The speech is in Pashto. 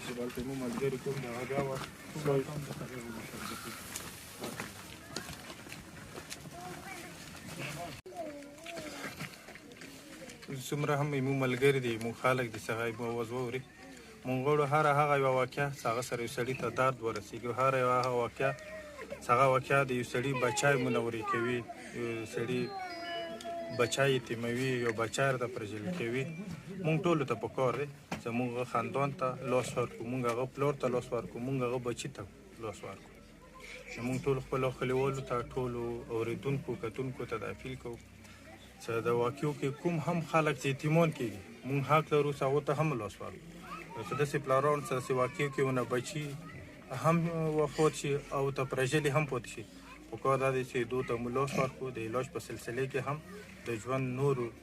چې بلته مو ملګري کوم د هغه بیا څومره هم مو ملګري دي مو خلک دي څنګه مو اوز واوري مونږ غواړو هره هغه یوه واقعه چې هغه سره یو سړي ته درد ورسېږي هره یوه هغه واقعه چې هغه واقعه د یو سړي بچی منورې کوي یو سړي بچی یتیموي یو بچی راته پرژلي کوي مونږ ټولو ته پکار دی چې مونږ هغه خاندان ته لاس ورکړو مونږ هغه پلار ته لاس ورکړو مونږ هغه بچي ته لاس ورکړو مونږ ټولو خپلو خلیوالو ته ټولو اورېدونکو کتونکو ته دا اپیل کوو چې د واقعو کې کوم هم خلک چې یتیمان کېږي مونږ حق لرو چې هغو ته هم لاس ورکړو چې داسې پلاران چې داسې واقعو کې ونه بچي هم وفات شي او ته پرژلي هم پاتې شي پکار دا دی چې دوی ته مو لاس ورکړو د علاج په سلسله کې هم د ژوند نورو